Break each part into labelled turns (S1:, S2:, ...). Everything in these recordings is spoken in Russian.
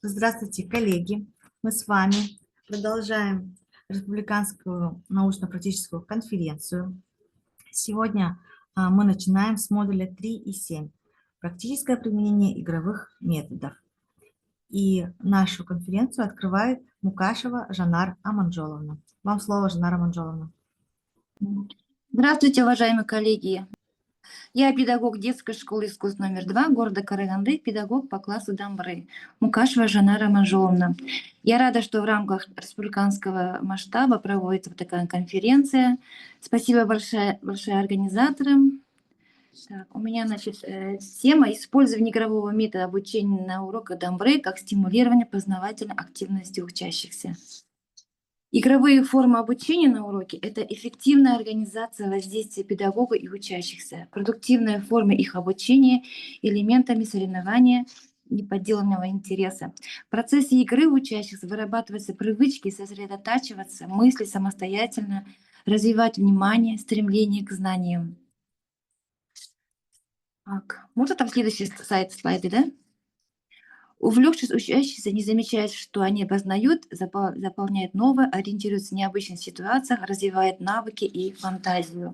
S1: Здравствуйте, коллеги! Мы с вами продолжаем республиканскую научно-практическую конференцию. Сегодня мы начинаем с модуля 3 и 7 «Практическое применение игровых методов». И нашу конференцию открывает Мукашева Жанар Аманжоловна. Вам слово, Жанар Аманжоловна.
S2: Здравствуйте, уважаемые коллеги! Я педагог детской школы искусств номер 2 города Караганды, педагог по классу Дамбры, Мукашева Жанара Аманжоловна. Я рада, что в рамках республиканского масштаба проводится вот такая конференция. Спасибо большое организаторам. Так, у меня, тема «Использование игрового метода обучения на уроках Дамбры как стимулирование познавательной активности учащихся». Игровые формы обучения на уроке – это эффективная организация воздействия педагога и учащихся, продуктивная форма их обучения элементами соревнования неподдельного интереса. В процессе игры у учащихся вырабатываются привычки сосредотачиваться, мыслить самостоятельно, развивать внимание, стремление к знаниям. Так, можно там следующий слайды, да? Увлекшись, учащиеся не замечают, что они познают, заполняют новое, ориентируются в необычных ситуациях, развивают навыки и фантазию.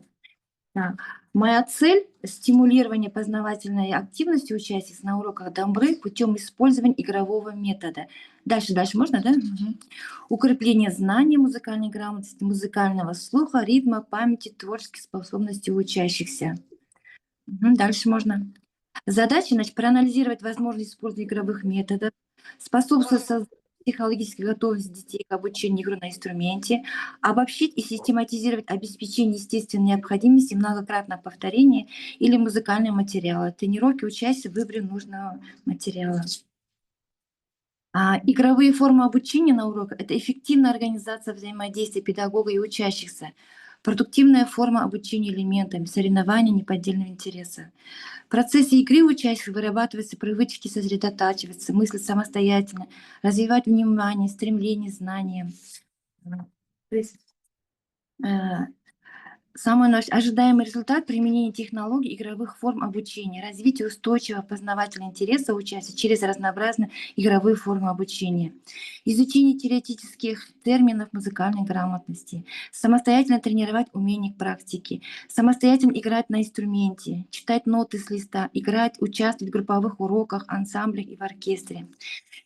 S2: Так. Моя цель – стимулирование познавательной активности участниц на уроках Дамбры путем использования игрового метода. Дальше можно, да? Угу. Укрепление знаний музыкальной грамотности, музыкального слуха, ритма, памяти, творческих способностей учащихся. Угу. Дальше можно. Задача проанализировать возможность использования игровых методов, способствовать созданию психологической готовности детей к обучению игры на инструменте, обобщить и систематизировать обеспечение естественной необходимости многократного повторения или музыкального материала, тренировки участия в выборе нужного материала. Игровые формы обучения на уроках – это эффективная организация взаимодействия педагога и учащихся, продуктивная форма обучения элементами, соревнования неподдельного интереса. В процессе игры учащихся вырабатываются привычки сосредотачиваться, мыслить самостоятельно, развивать внимание, стремление, знания. То есть, самый наш ожидаемый результат применения технологий игровых форм обучения, развитие устойчивого познавательного интереса участия через разнообразные игровые формы обучения, изучение теоретических терминов музыкальной грамотности, самостоятельно тренировать умение к практике, самостоятельно играть на инструменте, читать ноты с листа, играть, участвовать в групповых уроках, ансамблях и в оркестре.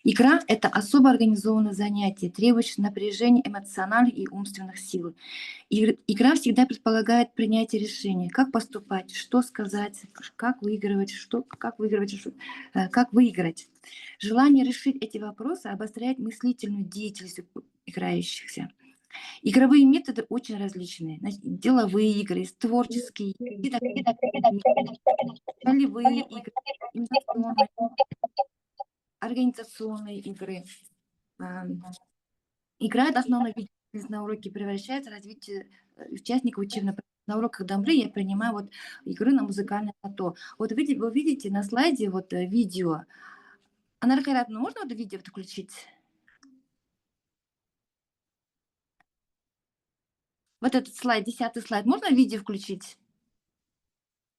S2: Игра – это особо организованное занятие, требующее напряжения эмоциональных и умственных сил. Игра всегда предполагает принятие решения, как поступать, что сказать, как выигрывать, как выиграть. Желание решить эти вопросы обостряет мыслительную деятельность играющихся. Игровые методы очень различные. Деловые игры, творческие, ролевые игры, организационные игры. Играет основной вид на уроке, превращается в развитие участников учебного процесса. На уроках Дамбры я принимаю игры на музыкальное плато. Вы видите на слайде видео. Анар Хайратовна, можно видео включить? Этот слайд, 10-й слайд, можно видео включить?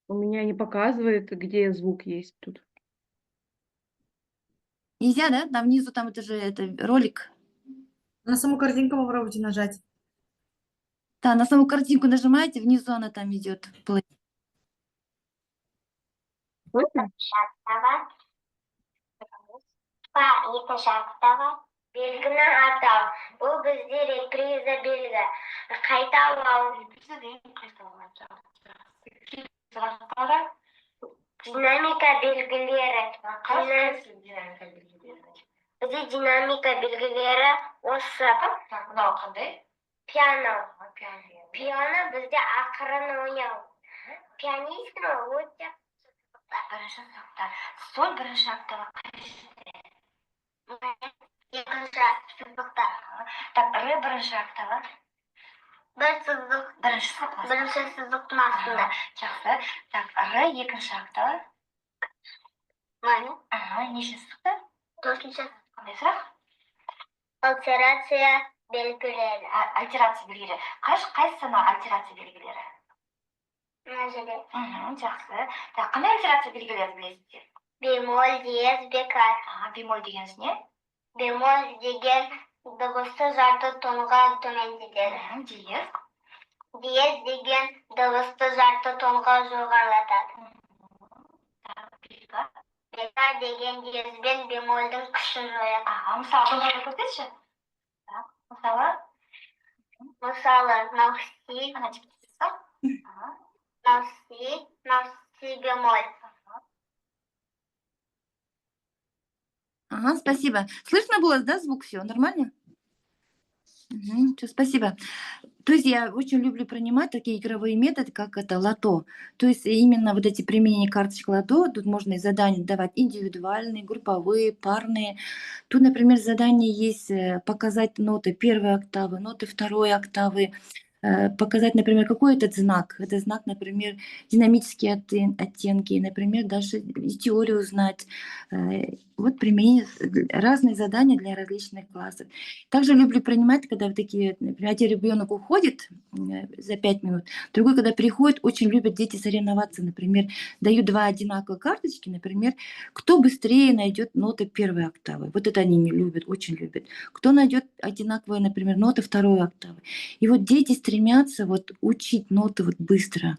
S3: У меня не показывает, где звук есть тут.
S2: Нельзя, да? Там внизу, это же ролик.
S1: На саму картинку попробуйте нажать.
S2: Да, на саму картинку нажимаете, внизу она там идет.
S4: Белгіні атау. Бұл бізде реприза белгі. Қайта алу. Динамика белгілері. Бізде динамика белгілері осы. Пиано. Пиано бізде ақырын ойнау. Пианистің өте. Бірінші сұрақтар. Сол бірінші аптаға екінші сызықтар. Р бірінші аптаға. Бірінші сызықтың астында. Жақсы. Р екінші аптаға. Неше сызықты? Төртінші. Қандай сұрақ? Альтерация белгілері. Альтерация белгілері. Қайсы санау альтерация белгілері? Мәжеле. Жақсы. Қандай альтерация белгілері білесіздер? Бемоль, диез, бекар. Бемоль дегеніңіз не? бемоль деген дыбысты жарты тонға төмендетеді.
S2: Диез.
S4: Диез деген дыбысты жарты тонға жоғарылатады. Бета деген диез бен бемольдің күшін жояды.
S2: Мысалы көрсетші. Мысалы.
S4: Мысалы, навси, навси бемоль.
S2: Ага, спасибо. Слышно было, да, звук все? Нормально? Всё, спасибо. То есть я очень люблю принимать такие игровые методы, как это лото. То есть именно вот эти применения карточек лото, тут можно и задания давать индивидуальные, групповые, парные. Тут, например, задание есть показать ноты первой октавы, ноты второй октавы, показать, например, какой этот знак. Это знак, например, динамические оттенки, например, даже теорию узнать. Вот применение разные задания для различных классов. Также люблю принимать, когда вот такие, например, один ребенок уходит за 5 минут, другой, когда приходит, очень любят дети соревноваться. Например, даю 2 одинаковые карточки, например, кто быстрее найдет ноты первой октавы. Вот это они не любят, очень любят. Кто найдет одинаковые, например, ноты второй октавы. И вот дети стремятся вот учить ноты вот быстро.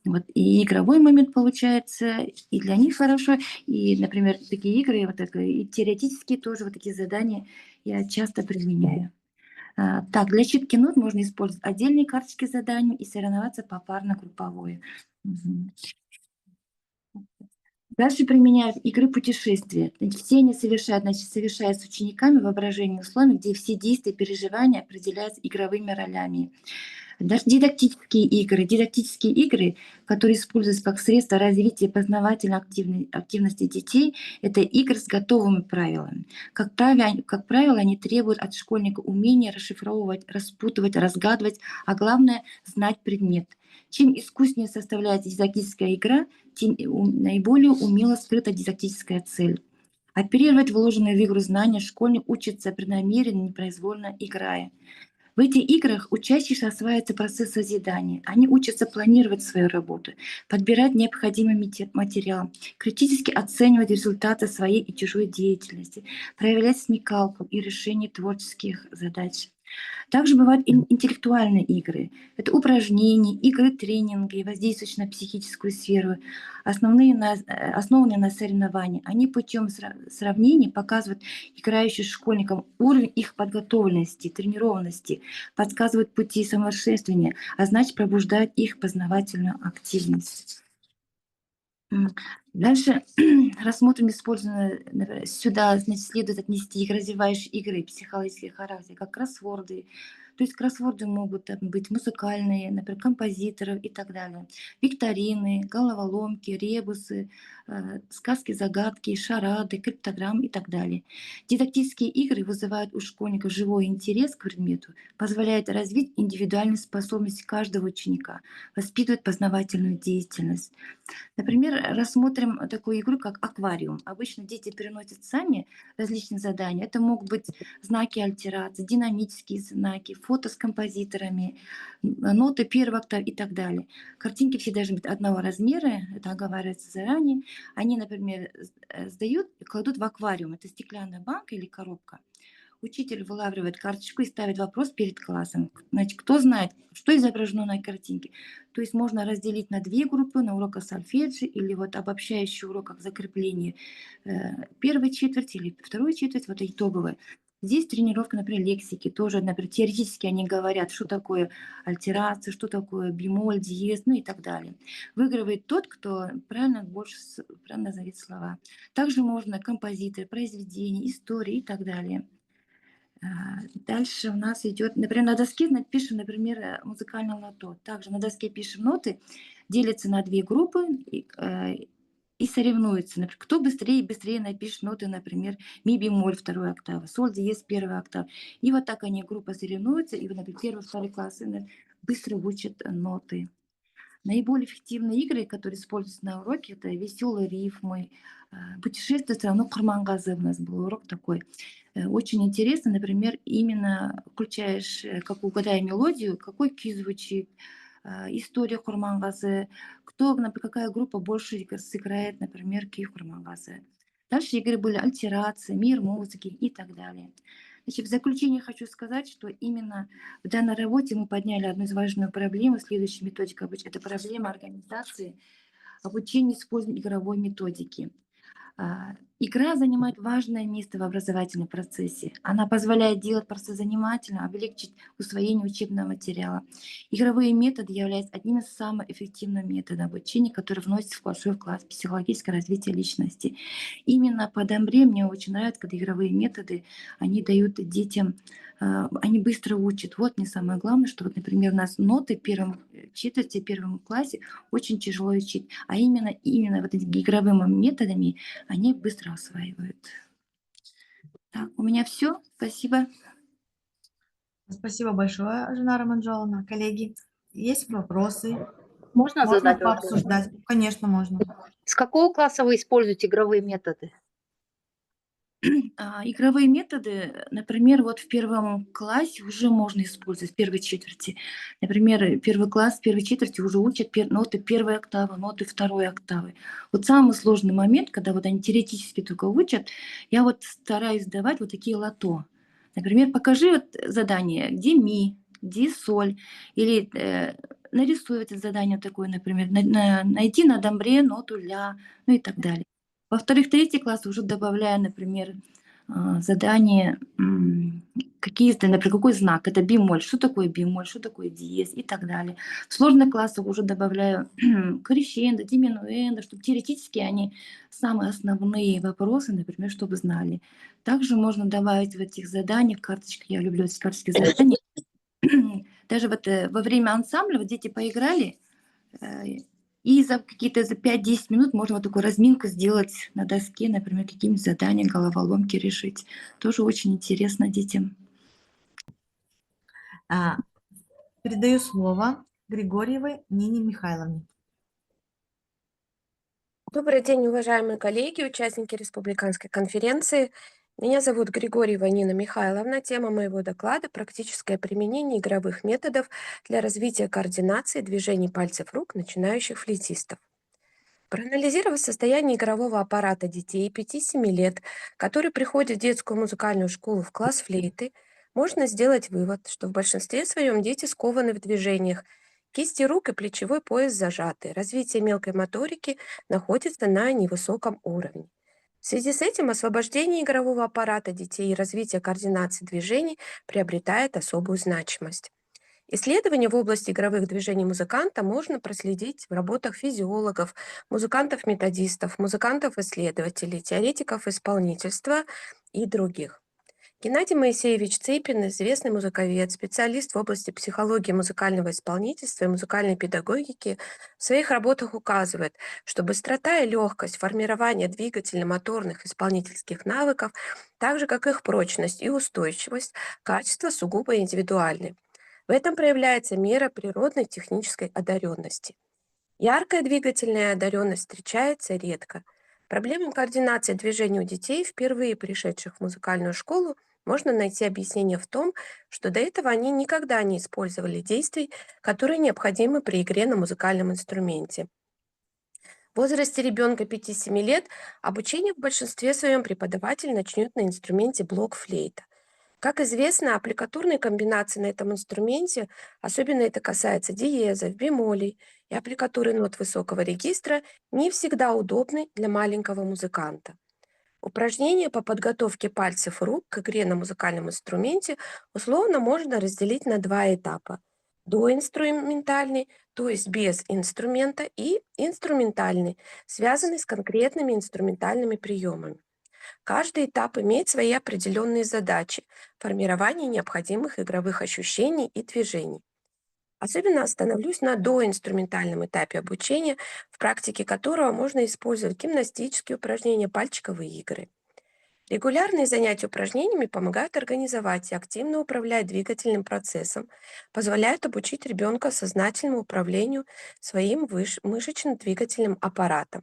S2: Вот, и игровой момент получается, и для них хорошо, и, например, такие игры, вот такие, и теоретические тоже вот такие задания я часто применяю. Так, для читки нот можно использовать отдельные карточки заданий и соревноваться попарно-групповое. Дальше применяют игры путешествия. Все они совершают с учениками воображение условий, где все действия и переживания определяются игровыми ролями. Даже дидактические игры, которые используются как средство развития познавательной активности детей, это игры с готовыми правилами. Как правило, они требуют от школьника умения расшифровывать, распутывать, разгадывать, а главное — знать предмет. Чем искуснее составляется дидактическая игра, тем наиболее умело скрыта дидактическая цель. Оперировать вложенные в игру знания школьник учится преднамеренно, непроизвольно играя. В этих играх учащиеся осваивается процесс созидания. Они учатся планировать свою работу, подбирать необходимый материал, критически оценивать результаты своей и чужой деятельности, проявлять смекалку и решение творческих задач. Также бывают интеллектуальные игры. Это упражнения, игры-тренинги, воздействующие на психическую сферу, основанные на соревновании. Они путем сравнений показывают играющим школьникам уровень их подготовленности, тренированности, подсказывают пути самосовершенствования, а значит пробуждают их познавательную активность. Дальше рассмотрим использованные сюда, значит, следует отнести их развивающие игры психологический характер, как кроссворды. То есть кроссворды могут быть музыкальные, например, композиторов и так далее. Викторины, головоломки, ребусы, сказки-загадки, шарады, криптограммы и так далее. Дидактические игры вызывают у школьников живой интерес к предмету, позволяют развить индивидуальные способности каждого ученика, воспитывают познавательную деятельность. Например, рассмотрим такую игру, как аквариум. Обычно дети переносят сами различные задания. Это могут быть знаки альтерации, динамические знаки, фото с композиторами, ноты первого октава и так далее. Картинки все должны быть одного размера, это оговаривается заранее. Они, например, сдают и кладут в аквариум. Это стеклянная банка или коробка. Учитель вылавливает карточку и ставит вопрос перед классом. Значит, кто знает, что изображено на картинке. То есть можно разделить на 2 группы на уроках сольфеджио или вот обобщающий урок как закрепление первой четверти или второй четверти, вот итоговая. Здесь тренировка, например, лексики. Тоже, например, теоретически они говорят, что такое альтерация, что такое бемоль, диез, ну и так далее. Выигрывает тот, кто правильно назовет слова. Также можно композиторы, произведения, истории и так далее. Дальше у нас идет, например, на доске пишем, например, музыкальное лото. Также на доске пишем ноты, делятся на 2 группы и соревнуются. Например, кто быстрее напишет ноты, например, ми бемоль 2 октавы, соль диез 1 октава. И вот так они группа соревнуются, и, например, 1-2 классы быстро учат ноты. Наиболее эффективные игры, которые используются на уроке, это веселые рифмы, путешествие в страну Курмангазы. У нас был урок такой. Очень интересно, например, именно включаешь, как угадай мелодию, какой күй звучит, история Курмангазы, например, какая группа больше сыграет, например, күй Курмангазы. Дальше игры были альтерации, мир музыки и так далее. Значит, в заключение хочу сказать, что именно в данной работе мы подняли одну из важных проблем, следующей методикой обучения. Это проблема организации обучения использованию игровой методики. Игра занимает важное место в образовательном процессе. Она позволяет делать процесс занимательным, облегчить усвоение учебного материала. Игровые методы являются одним из самых эффективных методов обучения, который вносит в большой вклад в психологическое развитие личности. Именно по Дамбре мне очень нравится, когда игровые методы, они дают детям, они быстро учат. Вот мне самое главное, что, вот, например, у нас ноты в первом четверти, в первом классе очень тяжело учить, а именно вот этими игровыми методами они быстро осваивают. Так, у меня все. Спасибо.
S1: Спасибо большое, Жанара Манжоловна. Коллеги, есть вопросы?
S5: Можно
S1: Можно
S5: задать вопрос?
S1: пообсуждать? Конечно, можно.
S5: С какого класса вы используете игровые методы?
S2: Игровые методы, например, вот в первом классе уже можно использовать, в первой четверти. Например, первый класс, в первой четверти уже учат ноты первой октавы, ноты второй октавы. Вот самый сложный момент, когда вот они теоретически только учат, я вот стараюсь давать вот такие лото. Например, покажи вот задание, где ми, где соль, или нарисуй это задание такое, например, найти на домбре ноту ля, ну и так далее. Во-вторых, третий класс уже добавляю, например, задание, какие-то, например, какой знак, это бемоль, что такое бемоль, что такое диез и так далее. В сложных классах уже добавляю крещендо, диминуэндо, чтобы теоретически они самые основные вопросы, например, чтобы знали. Также можно добавить в этих заданиях карточки, я люблю эти карточки задания. Даже вот во время ансамбля вот дети поиграли, и за какие-то за 5-10 минут можно вот такую разминку сделать на доске, например, какие-нибудь задания, головоломки решить. Тоже очень интересно детям.
S1: Передаю слово Григорьевой Нине Михайловне.
S6: Добрый день, уважаемые коллеги, участники республиканской конференции. Меня зовут Григорьева Нина Михайловна. Тема моего доклада – практическое применение игровых методов для развития координации движений пальцев рук начинающих флейтистов. Проанализировав состояние игрового аппарата детей 5-7 лет, которые приходят в детскую музыкальную школу в класс флейты, можно сделать вывод, что в большинстве своем дети скованы в движениях, кисти рук и плечевой пояс зажаты, развитие мелкой моторики находится на невысоком уровне. В связи с этим освобождение игрового аппарата детей и развитие координации движений приобретает особую значимость. Исследования в области игровых движений музыканта можно проследить в работах физиологов, музыкантов-методистов, музыкантов-исследователей, теоретиков исполнительства и других. Геннадий Моисеевич Цыпин, известный музыковед, специалист в области психологии музыкального исполнительства и музыкальной педагогики, в своих работах указывает, что быстрота и легкость формирования двигательно-моторных исполнительских навыков, так же как их прочность и устойчивость, качества сугубо индивидуальны. В этом проявляется мера природной технической одаренности. Яркая двигательная одаренность встречается редко. Проблемам координации движений у детей, впервые пришедших в музыкальную школу, можно найти объяснение в том, что до этого они никогда не использовали действий, которые необходимы при игре на музыкальном инструменте. В возрасте ребенка 5-7 лет обучение в большинстве своем преподаватель начнет на инструменте блок-флейта. Как известно, аппликатурные комбинации на этом инструменте, особенно это касается диезов, бемолей и аппликатуры нот высокого регистра, не всегда удобны для маленького музыканта. Упражнения по подготовке пальцев и рук к игре на музыкальном инструменте условно можно разделить на два этапа. Доинструментальный, то есть без инструмента, и инструментальный, связанный с конкретными инструментальными приемами. Каждый этап имеет свои определенные задачи – формирование необходимых игровых ощущений и движений. Особенно остановлюсь на доинструментальном этапе обучения, в практике которого можно использовать гимнастические упражнения, пальчиковые игры. Регулярные занятия упражнениями помогают организовать и активно управлять двигательным процессом, позволяют обучить ребенка сознательному управлению своим мышечно-двигательным аппаратом.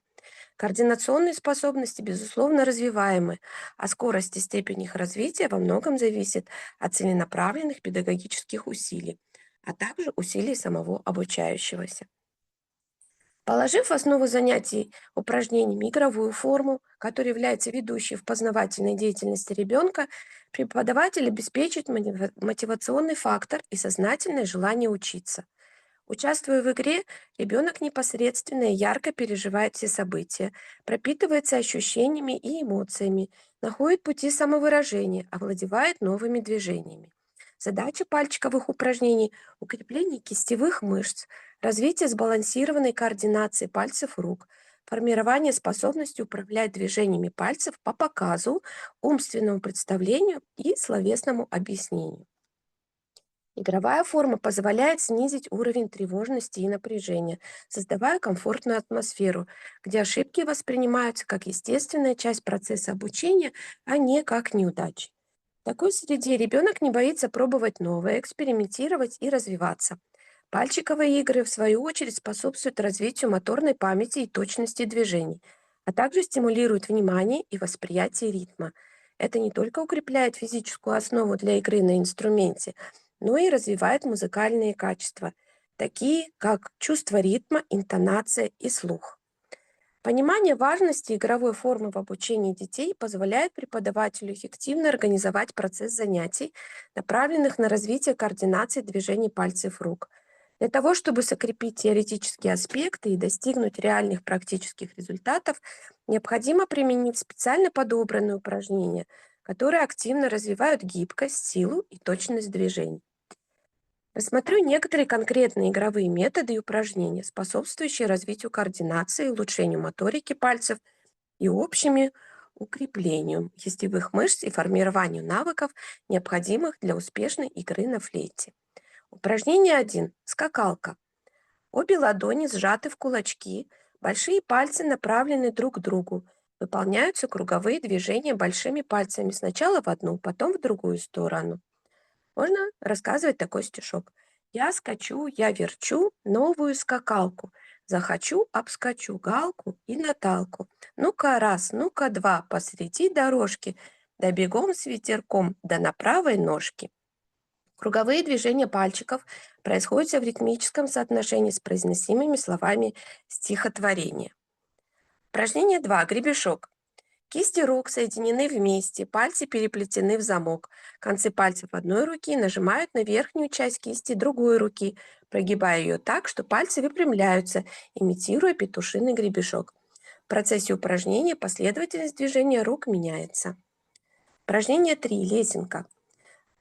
S6: Координационные способности, безусловно, развиваемы, а скорость и степень их развития во многом зависит от целенаправленных педагогических усилий, а также усилий самого обучающегося. Положив в основу занятий упражнениями игровую форму, которая является ведущей в познавательной деятельности ребенка, преподаватель обеспечит мотивационный фактор и сознательное желание учиться. Участвуя в игре, ребенок непосредственно и ярко переживает все события, пропитывается ощущениями и эмоциями, находит пути самовыражения, овладевает новыми движениями. Задача пальчиковых упражнений – укрепление кистевых мышц, развитие сбалансированной координации пальцев рук, формирование способности управлять движениями пальцев по показу, умственному представлению и словесному объяснению. Игровая форма позволяет снизить уровень тревожности и напряжения, создавая комфортную атмосферу, где ошибки воспринимаются как естественная часть процесса обучения, а не как неудачи. В такой среде ребенок не боится пробовать новое, экспериментировать и развиваться. Пальчиковые игры, в свою очередь, способствуют развитию моторной памяти и точности движений, а также стимулируют внимание и восприятие ритма. Это не только укрепляет физическую основу для игры на инструменте, но и развивает музыкальные качества, такие как чувство ритма, интонация и слух. Понимание важности игровой формы в обучении детей позволяет преподавателю эффективно организовать процесс занятий, направленных на развитие координации движений пальцев рук. Для того, чтобы закрепить теоретические аспекты и достигнуть реальных практических результатов, необходимо применить специально подобранные упражнения, которые активно развивают гибкость, силу и точность движений. Рассмотрю некоторые конкретные игровые методы и упражнения, способствующие развитию координации, улучшению моторики пальцев и общему укреплению кистевых мышц и формированию навыков, необходимых для успешной игры на флейте. Упражнение 1. Скакалка. Обе ладони сжаты в кулачки, большие пальцы направлены друг к другу. Выполняются круговые движения большими пальцами сначала в одну, потом в другую сторону. Можно рассказывать такой стишок. Я скачу, я верчу новую скакалку. Захочу, обскочу галку и Наталку. Ну-ка раз, ну-ка два, посреди дорожки. Да бегом с ветерком, да на правой ножке. Круговые движения пальчиков происходят в ритмическом соотношении с произносимыми словами стихотворения. Упражнение 2. Гребешок. Кисти рук соединены вместе, пальцы переплетены в замок. Концы пальцев одной руки нажимают на верхнюю часть кисти другой руки, прогибая ее так, что пальцы выпрямляются, имитируя петушиный гребешок. В процессе упражнения последовательность движения рук меняется. Упражнение 3. Лесенка.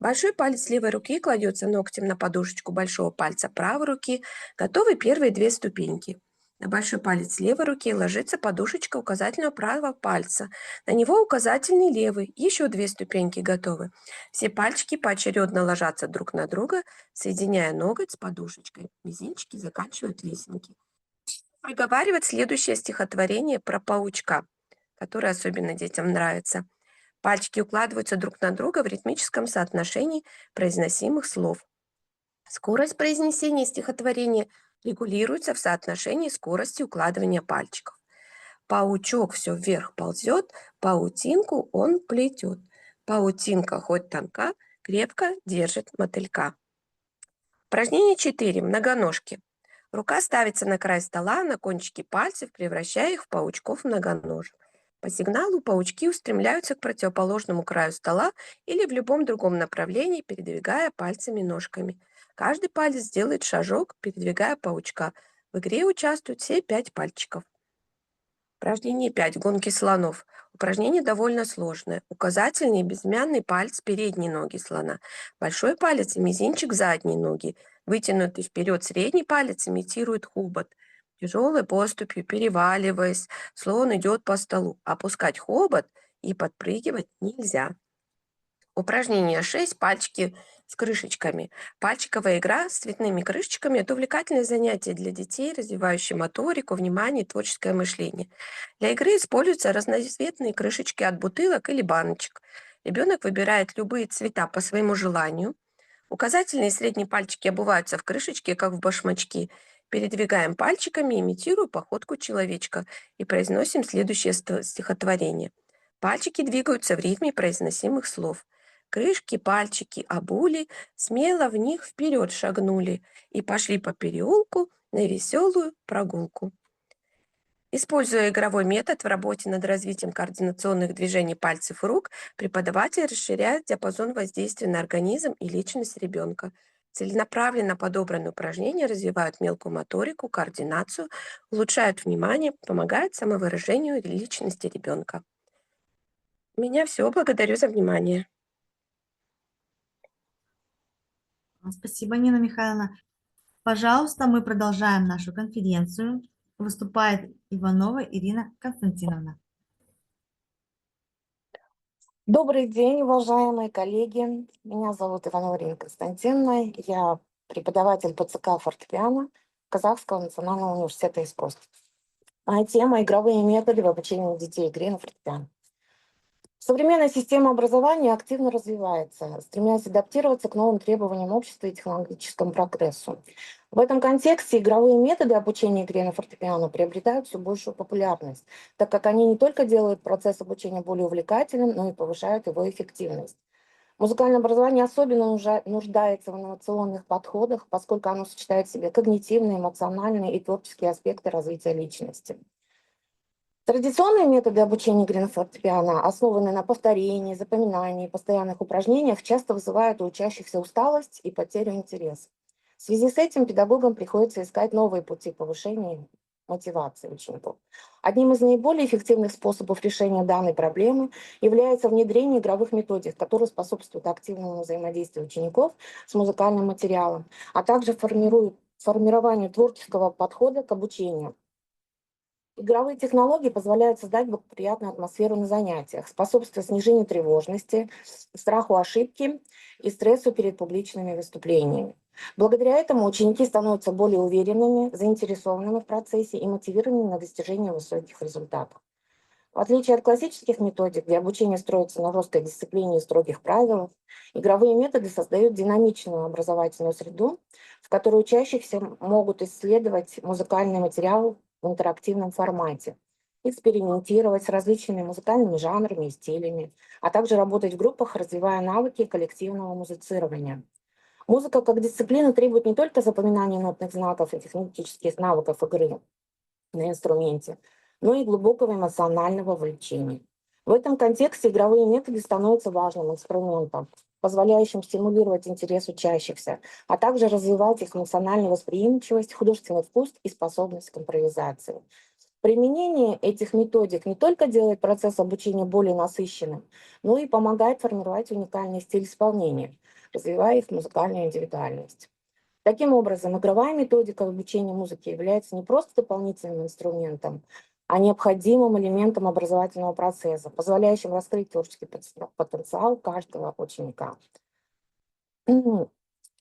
S6: Большой палец левой руки кладется ногтем на подушечку большого пальца правой руки. Готовы первые 2 ступеньки. На большой палец левой руки ложится подушечка указательного правого пальца. На него указательный левый. Еще 2 ступеньки готовы. Все пальчики поочередно ложатся друг на друга, соединяя ноготь с подушечкой. Мизинчики заканчивают лесенки. Проговаривать следующее стихотворение про паучка, которое особенно детям нравится. Пальчики укладываются друг на друга в ритмическом соотношении произносимых слов. Скорость произнесения стихотворения регулируется в соотношении скорости укладывания пальчиков. Паучок все вверх ползет, паутинку он плетет. Паутинка хоть тонка, крепко держит мотылька. Упражнение 4. Многоножки. Рука ставится на край стола, на кончики пальцев, превращая их в паучков-многоножек. По сигналу паучки устремляются к противоположному краю стола или в любом другом направлении, передвигая пальцами-ножками. Каждый палец делает шажок, передвигая паучка. В игре участвуют все 5 пальчиков. Упражнение 5. Гонки слонов. Упражнение довольно сложное. Указательный и безымянный палец передней ноги слона. Большой палец и мизинчик задней ноги. Вытянутый вперед средний палец имитирует хобот. Тяжелой поступью, переваливаясь, слон идет по столу. Опускать хобот и подпрыгивать нельзя. Упражнение 6. Пальчики с крышечками. Пальчиковая игра с цветными крышечками – это увлекательное занятие для детей, развивающее моторику, внимание и творческое мышление. Для игры используются разноцветные крышечки от бутылок или баночек. Ребенок выбирает любые цвета по своему желанию. Указательные и средние пальчики обуваются в крышечке, как в башмачки. Передвигаем пальчиками, имитируя походку человечка, и произносим следующее стихотворение. Пальчики двигаются в ритме произносимых слов. Крышки, пальчики обули, смело в них вперед шагнули и пошли по переулку на веселую прогулку. Используя игровой метод в работе над развитием координационных движений пальцев и рук, преподаватель расширяет диапазон воздействия на организм и личность ребенка. Целенаправленно подобранные упражнения развивают мелкую моторику, координацию, улучшают внимание, помогают самовыражению личности ребенка. У меня все. Благодарю за внимание.
S1: Спасибо, Нина Михайловна. Пожалуйста, мы продолжаем нашу конференцию. Выступает Иванова Ирина Константиновна.
S7: Добрый день, уважаемые коллеги. Меня зовут Иванова Ирина Константиновна. Я преподаватель ПЦК фортепиано Казахского национального университета искусств. Тема «Игровые методы в обучении детей игре на фортепиано». Современная система образования активно развивается, стремясь адаптироваться к новым требованиям общества и технологическому прогрессу. В этом контексте игровые методы обучения игре на фортепиано приобретают все большую популярность, так как они не только делают процесс обучения более увлекательным, но и повышают его эффективность. Музыкальное образование особенно нуждается в инновационных подходах, поскольку оно сочетает в себе когнитивные, эмоциональные и творческие аспекты развития личности. Традиционные методы обучения игре на фортепиано, основанные на повторении, запоминании, постоянных упражнениях, часто вызывают у учащихся усталость и потерю интереса. В связи с этим педагогам приходится искать новые пути повышения мотивации учеников. Одним из наиболее эффективных способов решения данной проблемы является внедрение игровых методик, которые способствуют активному взаимодействию учеников с музыкальным материалом, а также формированию творческого подхода к обучению. Игровые технологии позволяют создать благоприятную атмосферу на занятиях, способствуя снижению тревожности, страху ошибки и стрессу перед публичными выступлениями. Благодаря этому ученики становятся более уверенными, заинтересованными в процессе и мотивированными на достижение высоких результатов. В отличие от классических методик, где обучение строится на жесткой дисциплине и строгих правилах, игровые методы создают динамичную образовательную среду, в которой учащиеся могут исследовать музыкальный материал в интерактивном формате, экспериментировать с различными музыкальными жанрами и стилями, а также работать в группах, развивая навыки коллективного музицирования. Музыка как дисциплина требует не только запоминания нотных знаков и технических навыков игры на инструменте, но и глубокого эмоционального вовлечения. В этом контексте игровые методы становятся важным инструментом, позволяющим стимулировать интерес учащихся, а также развивать их эмоциональную восприимчивость, художественный вкус и способность к импровизации. Применение этих методик не только делает процесс обучения более насыщенным, но и помогает формировать уникальный стиль исполнения, развивая их музыкальную индивидуальность. Таким образом, игровая методика обучения музыке является не просто дополнительным инструментом, а необходимым элементом образовательного процесса, позволяющим раскрыть творческий потенциал каждого ученика.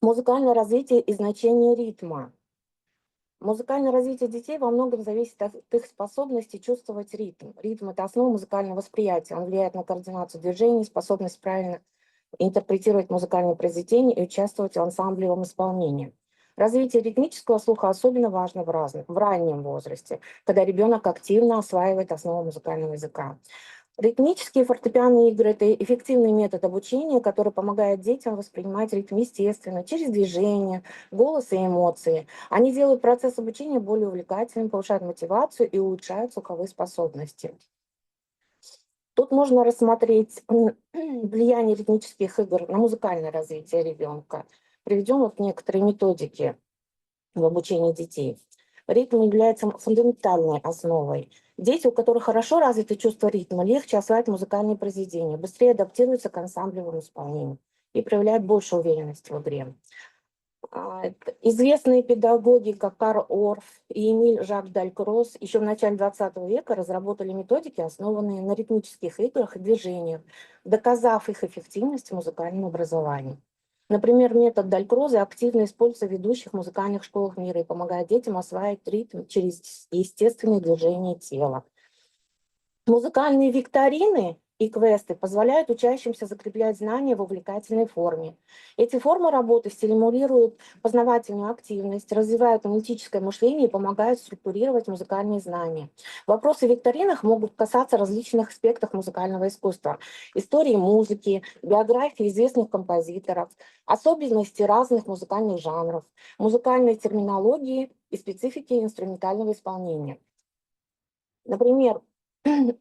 S7: Музыкальное развитие и значение ритма. Музыкальное развитие детей во многом зависит от их способности чувствовать ритм. Ритм – это основа музыкального восприятия. Он влияет на координацию движений, способность правильно интерпретировать музыкальные произведения и участвовать в ансамблевом исполнении. Развитие ритмического слуха особенно важно в раннем возрасте, когда ребенок активно осваивает основу музыкального языка. Ритмические фортепианные игры – это эффективный метод обучения, который помогает детям воспринимать ритм естественно, через движение, голос и эмоции. Они делают процесс обучения более увлекательным, повышают мотивацию и улучшают слуховые способности. Тут можно рассмотреть влияние ритмических игр на музыкальное развитие ребенка. Приведем вот некоторые методики в обучении детей. Ритм является фундаментальной основой. Дети, у которых хорошо развито чувство ритма, легче осваивают музыкальные произведения, быстрее адаптируются к ансамблевому исполнению и проявляют больше уверенности в игре. Известные педагоги, как Карл Орф и Эмиль Жак Далькрос, еще в начале XX века разработали методики, основанные на ритмических играх и движениях, доказав их эффективность в музыкальном образовании. Например, метод Далькроза активно используется в ведущих музыкальных школах мира и помогает детям осваивать ритм через естественные движения тела. Музыкальные викторины и квесты позволяют учащимся закреплять знания в увлекательной форме. Эти формы работы стимулируют познавательную активность, развивают аналитическое мышление и помогают структурировать музыкальные знания. Вопросы в викторинах могут касаться различных аспектов музыкального искусства: истории музыки, биографии известных композиторов, особенности разных музыкальных жанров, музыкальной терминологии и специфики инструментального исполнения. Например,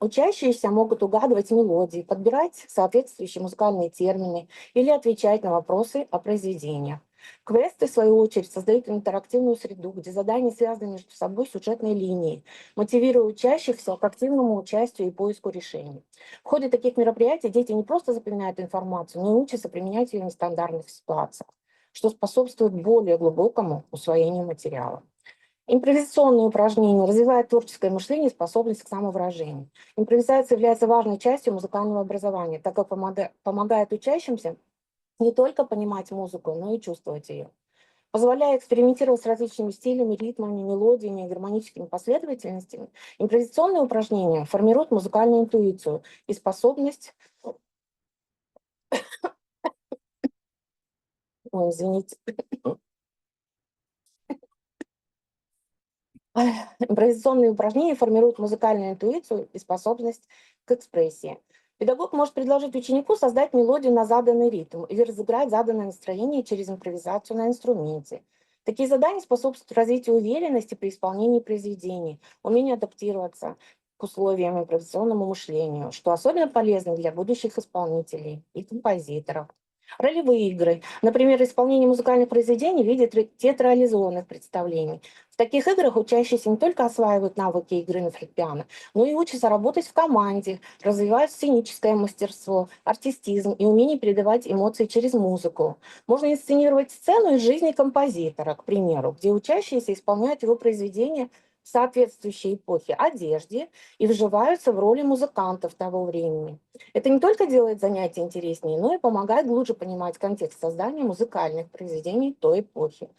S7: учащиеся могут угадывать мелодии, подбирать соответствующие музыкальные термины или отвечать на вопросы о произведениях. Квесты, в свою очередь, создают интерактивную среду, где задания связаны между собой сюжетной линией, мотивируя учащихся к активному участию и поиску решений. В ходе таких мероприятий дети не просто запоминают информацию, но и учатся применять ее в нестандартных ситуациях, что способствует более глубокому усвоению материала. Импровизационные упражнения развивают творческое мышление и способность к самовыражению. Импровизация является важной частью музыкального образования, так как помогает учащимся не только понимать музыку, но и чувствовать ее. Позволяя экспериментировать с различными стилями, ритмами, мелодиями и гармоническими последовательностями, импровизационные упражнения формируют музыкальную интуицию и способность... Ой, извините. Импровизационные упражнения формируют музыкальную интуицию и способность к экспрессии. Педагог может предложить ученику создать мелодию на заданный ритм или разыграть заданное настроение через импровизацию на инструменте. Такие задания способствуют развитию уверенности при исполнении произведений, умению адаптироваться к условиям импровизационному мышлению, что особенно полезно для будущих исполнителей и композиторов. Ролевые игры, например, исполнение музыкальных произведений в виде театрализованных представлений. В таких играх учащиеся не только осваивают навыки игры на фортепиано, но и учатся работать в команде, развивают сценическое мастерство, артистизм и умение передавать эмоции через музыку. Можно инсценировать сцену из жизни композитора, к примеру, где учащиеся исполняют его произведения в соответствующей эпохе одежде и вживаются в роли музыкантов того времени. Это не только делает занятия интереснее, но и помогает глубже понимать контекст создания музыкальных произведений той эпохи.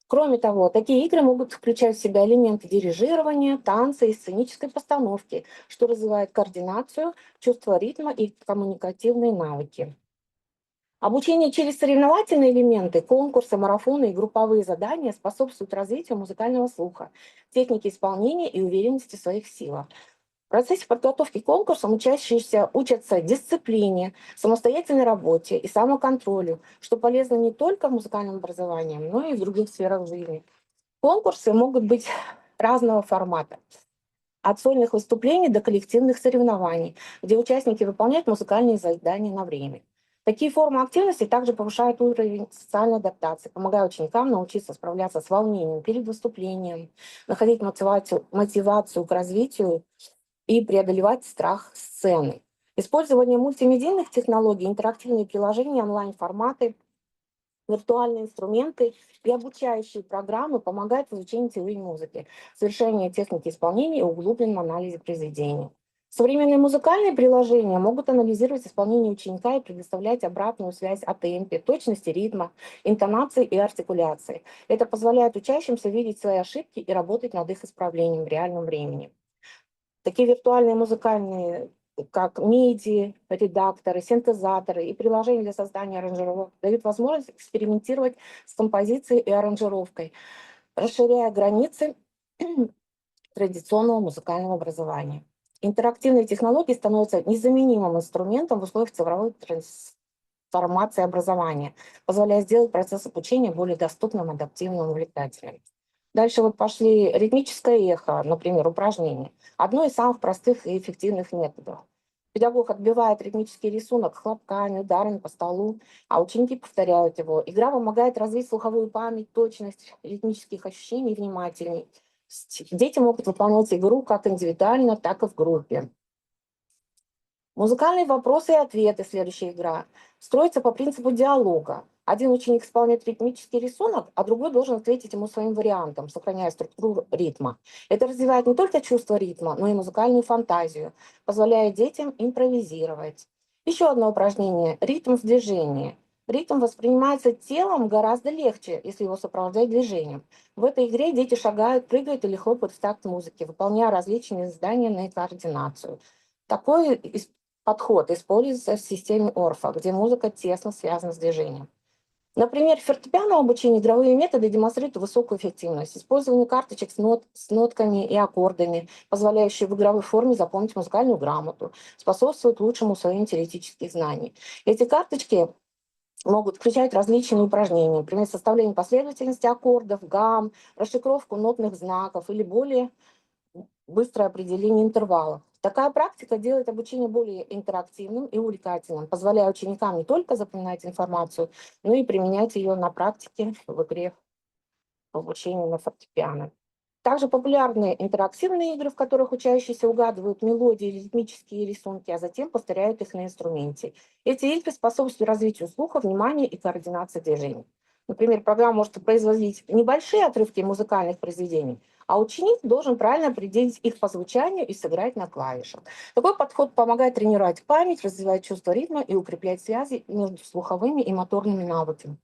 S7: Кроме того, такие игры могут включать в себя элементы дирижирования, танца и сценической постановки, что развивает координацию, чувство ритма и коммуникативные навыки. Обучение через соревновательные элементы, конкурсы, марафоны и групповые задания способствуют развитию музыкального слуха, техники исполнения и уверенности в своих силах. В процессе подготовки к конкурсам учащиеся учатся дисциплине, самостоятельной работе и самоконтролю, что полезно не только в музыкальном образовании, но и в других сферах жизни. Конкурсы могут быть разного формата. От сольных выступлений до коллективных соревнований, где участники выполняют музыкальные задания на время. Такие формы активности также повышают уровень социальной адаптации, помогая ученикам научиться справляться с волнением перед выступлением, находить мотивацию к развитию и преодолевать страх сцены. Использование мультимедийных технологий, интерактивные приложения, онлайн-форматы, виртуальные инструменты и обучающие программы помогают в изучении теории музыки, совершении техники исполнения и углубленном анализе произведений. Современные музыкальные приложения могут анализировать исполнение ученика и предоставлять обратную связь о темпе, точности ритма, интонации и артикуляции. Это позволяет учащимся видеть свои ошибки и работать над их исправлением в реальном времени. Такие виртуальные музыкальные, как MIDI, редакторы, синтезаторы и приложения для создания аранжировок дают возможность экспериментировать с композицией и аранжировкой, расширяя границы традиционного музыкального образования. Интерактивные технологии становятся незаменимым инструментом в условиях цифровой трансформации образования, позволяя сделать процесс обучения более доступным, адаптивным, увлекательным. Дальше вот пошли ритмическое эхо, например, упражнение. Одно из самых простых и эффективных методов. Педагог отбивает ритмический рисунок хлопками, ударами по столу, а ученики повторяют его. Игра помогает развить слуховую память, точность ритмических ощущений и внимательность. Дети могут выполнять игру как индивидуально, так и в группе. Музыкальные вопросы и ответы, следующая игра, строится по принципу диалога. Один ученик исполняет ритмический рисунок, а другой должен ответить ему своим вариантом, сохраняя структуру ритма. Это развивает не только чувство ритма, но и музыкальную фантазию, позволяя детям импровизировать. Еще одно упражнение – ритм в движении. Ритм воспринимается телом гораздо легче, если его сопровождать движением. В этой игре дети шагают, прыгают или хлопают в такт музыки, выполняя различные задания на координацию. Такой подход используется в системе Орфа, где музыка тесно связана с движением. Например, в фортепианном обучении игровые методы демонстрируют высокую эффективность. Использование карточек с нотками и аккордами, позволяющие в игровой форме запомнить музыкальную грамоту, способствует лучшему усвоению теоретических знаний. Эти карточки могут включать различные упражнения, например, составление последовательности аккордов, гамм, расшифровку нотных знаков или более быстрое определение интервалов. Такая практика делает обучение более интерактивным и увлекательным, позволяя ученикам не только запоминать информацию, но и применять ее на практике в игре по обучению на фортепиано. Также популярны интерактивные игры, в которых учащиеся угадывают мелодии, ритмические рисунки, а затем повторяют их на инструменте. Эти игры способствуют развитию слуха, внимания и координации движений. Например, программа может производить небольшие отрывки музыкальных произведений, а ученик должен правильно определить их по звучанию и сыграть на клавишах. Такой подход помогает тренировать память, развивать чувство ритма и укреплять связи между слуховыми и моторными навыками.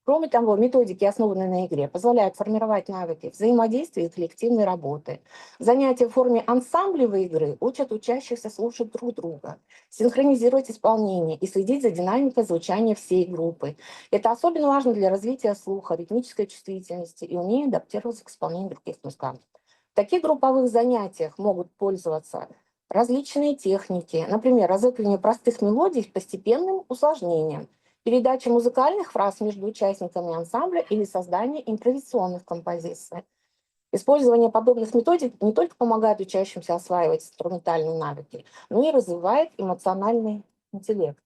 S7: Кроме того, методики, основанные на игре, позволяют формировать навыки взаимодействия и коллективной работы. Занятия в форме ансамблевой игры учат учащихся слушать друг друга, синхронизировать исполнение и следить за динамикой звучания всей группы. Это особенно важно для развития слуха, ритмической чувствительности и умения адаптироваться к исполнению других музыкантов. В таких групповых занятиях могут пользоваться различные техники, например, разыгрывание простых мелодий с постепенным усложнением, передача музыкальных фраз между участниками ансамбля или создание импровизационных композиций. Использование подобных методик не только помогает учащимся осваивать инструментальные навыки, но и развивает эмоциональный интеллект.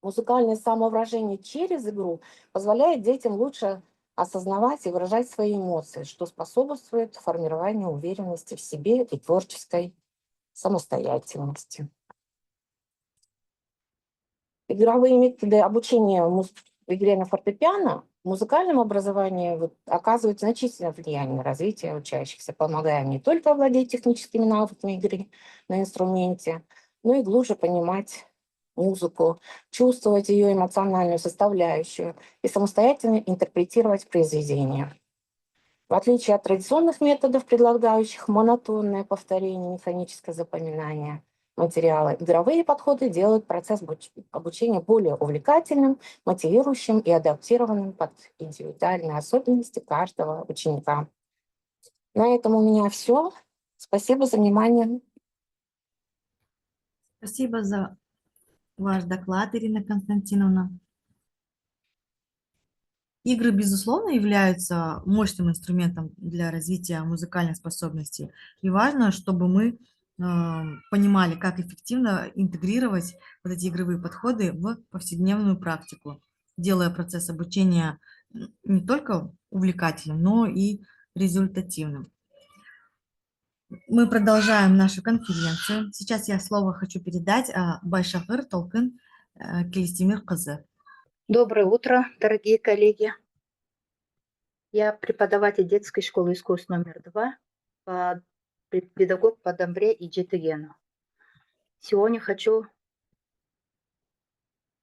S7: Музыкальное самовыражение через игру позволяет детям лучше осознавать и выражать свои эмоции, что способствует формированию уверенности в себе и творческой самостоятельности. Игровые методы обучения в игре на фортепиано в музыкальном образовании оказывают значительное влияние на развитие учащихся, помогая им не только овладеть техническими навыками игры на инструменте, но и глубже понимать музыку, чувствовать ее эмоциональную составляющую и самостоятельно интерпретировать произведения. В отличие от традиционных методов, предлагающих монотонное повторение, механическое запоминание материала, игровые подходы делают процесс обучения более увлекательным, мотивирующим и адаптированным под индивидуальные особенности каждого ученика. На этом у меня все. Спасибо за внимание.
S1: Спасибо за ваш доклад, Ирина Константиновна. Игры, безусловно, являются мощным инструментом для развития музыкальных способностей. И важно, чтобы мы понимали, как эффективно интегрировать вот эти игровые подходы в повседневную практику, делая процесс обучения не только увлекательным, но и результативным. Мы продолжаем нашу конференцию. Сейчас я слово хочу передать Байшахыр Толкын Келестемир Кызы.
S5: Доброе утро, дорогие коллеги. Я преподаватель детской школы искусств номер 2, педагог по домбре и джетыгену. Сегодня хочу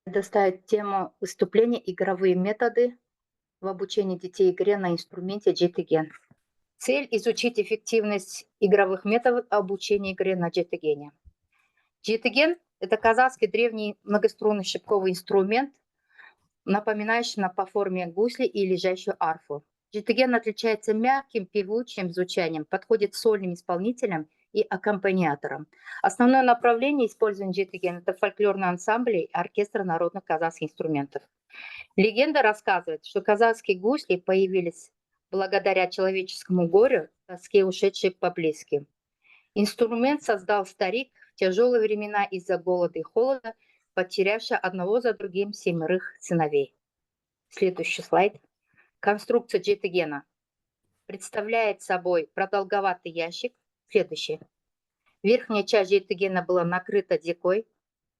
S5: предоставить тему выступления «Игровые методы в обучении детей игре на инструменте джетыген». Цель – изучить эффективность игровых методов обучения игре на джетыгене. Джетыген – это казахский древний многострунный щипковый инструмент, напоминающий по форме гусли и лежащую арфу. Джетыген отличается мягким певучим звучанием, подходит сольным исполнителям и аккомпаниаторам. Основное направление использования джетыген – это фольклорные ансамбли и оркестр народных казахских инструментов. Легенда рассказывает, что казахские гусли появились благодаря человеческому горю, тоске, ушедшей по-близки. Инструмент создал старик в тяжелые времена из-за голода и холода, потерявший одного за другим 7 сыновей. Следующий слайд. Конструкция джетыгена представляет собой продолговатый ящик. Следующий. Верхняя часть джетыгена была накрыта декой.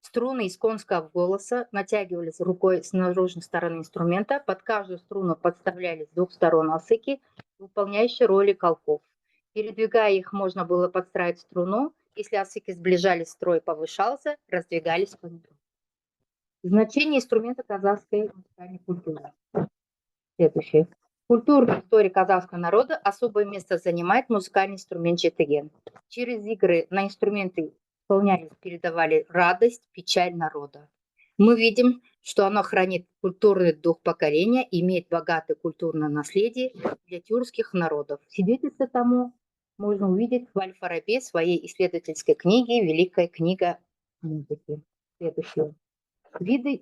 S5: Струны из конского голоса натягивались рукой с наружной стороны инструмента. Под каждую струну подставлялись с двух сторон осыки, выполняющие роли колков. Передвигая их, можно было подстраивать струну. Если осыки сближались, строй повышался, раздвигались по нему. Значение инструмента казахской музыкальной культуры. Следующий. В культурной истории казахского народа особое место занимает музыкальный инструмент джетыген. Через игры на инструменты исполнялись, передавали радость, печаль народа. Мы видим, что оно хранит культурный дух поколения, имеет богатое культурное наследие для тюркских народов. Свидетельство тому можно увидеть в Аль-Фараби своей исследовательской книге «Великая книга музыки». Следующее. Виды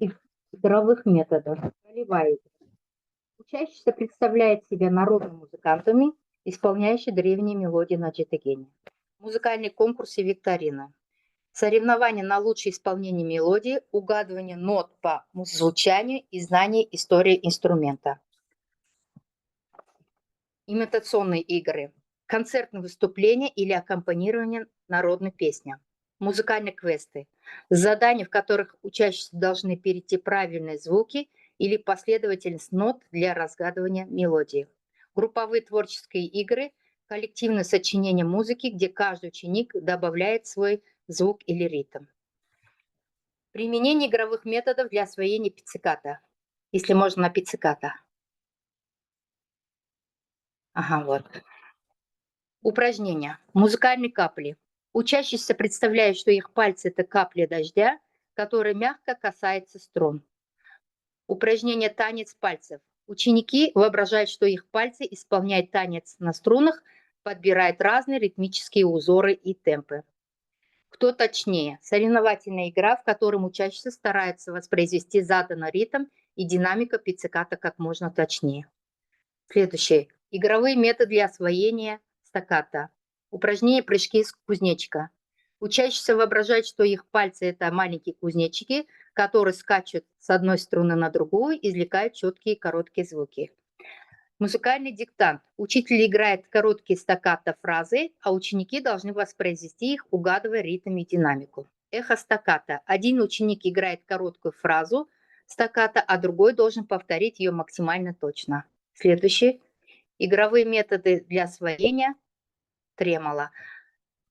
S5: игровых методов. Ролевая игра. Учащийся представляет себя народными музыкантами исполняющий древние мелодии на джетагене. Музыкальные конкурсы викторина. Соревнования на лучшее исполнение мелодии, угадывание нот по звучанию и знание истории инструмента. Имитационные игры. Концертные выступления или аккомпанирование народной песни. Музыкальные квесты. Задания, в которых учащиеся должны перейти правильные звуки или последовательность нот для разгадывания мелодии. Групповые творческие игры. Коллективное сочинение музыки, где каждый ученик добавляет свой звук или ритм. Применение игровых методов для освоения пицциката. Если можно, на пицциката. Ага, вот. Упражнения. Музыкальные капли. Учащиеся представляют, что их пальцы – это капли дождя, которые мягко касаются струн. Упражнение «Танец пальцев». Ученики воображают, что их пальцы исполняют танец на струнах, подбирают разные ритмические узоры и темпы. Кто точнее? Соревновательная игра, в которой учащиеся стараются воспроизвести заданный ритм и динамика пицциката как можно точнее. Следующее. Игровые методы для освоения стаккато. Упражнение «Прыжки с кузнечика». Учащиеся воображают, что их пальцы – это маленькие кузнечики, которые скачут с одной струны на другую и извлекают четкие короткие звуки. Музыкальный диктант. Учитель играет короткие стаккато фразы, а ученики должны воспроизвести их, угадывая ритм и динамику. Эхо стаккато. Один ученик играет короткую фразу стаккато, а другой должен повторить ее максимально точно. Следующий. Игровые методы для освоения тремоло.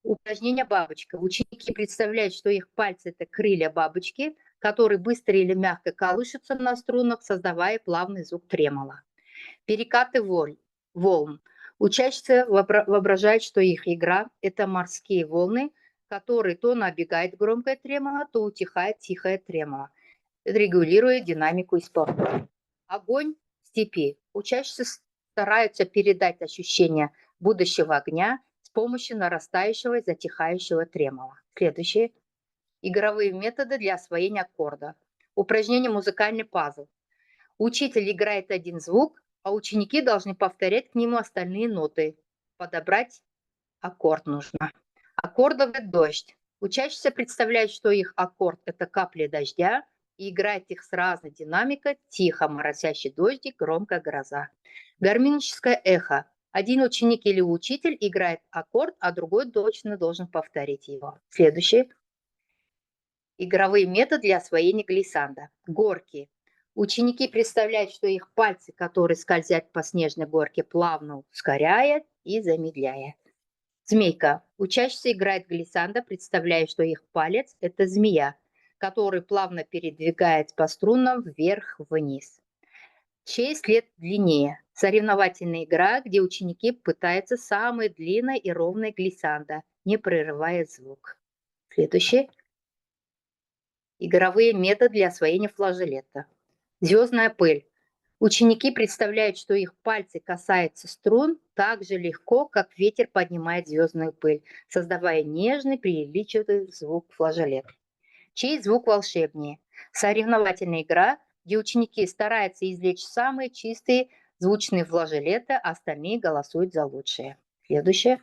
S5: Упражнение «Бабочка». Ученики представляют, что их пальцы – это крылья бабочки, которые быстро или мягко колышутся на струнах, создавая плавный звук тремоло. Перекаты волн. Учащиеся воображают, что их игра – это морские волны, которые то набегает громкое тремоло, то утихает тихое тремоло, регулируя динамику исполнения. Огонь в степи. Учащиеся стараются передать ощущение будущего огня с помощью нарастающего и затихающего тремоло. Следующее. Игровые методы для освоения аккорда. Упражнение «Музыкальный пазл». Учитель играет один звук, а ученики должны повторять к нему остальные ноты. Подобрать аккорд нужно. Аккордовый дождь. Учащиеся представляют, что их аккорд – это капли дождя, и играет их с разной динамикой: тихо моросящий дождик, громкая гроза. Гармоническое эхо. Один ученик или учитель играет аккорд, а другой точно должен повторить его. Следующее. Игровые методы для освоения глиссанда. Горки. Ученики представляют, что их пальцы, которые скользят по снежной горке, плавно ускоряют и замедляют. Змейка. Учащиеся играет глиссанда, представляя, что их палец – это змея, который плавно передвигается по струнам вверх-вниз. Чей след длиннее? Соревновательная игра, где ученики пытаются самое длинное и ровное глиссандо, не прерывая звук. Следующее. Игровые методы для освоения флажолета. Звездная пыль. Ученики представляют, что их пальцы касаются струн так же легко, как ветер поднимает звездную пыль, создавая нежный, преувеличенный звук флажолета. Чей звук волшебнее? Соревновательная игра, где ученики стараются извлечь самые чистые звучные флажолеты, а остальные голосуют за лучшие. Следующее.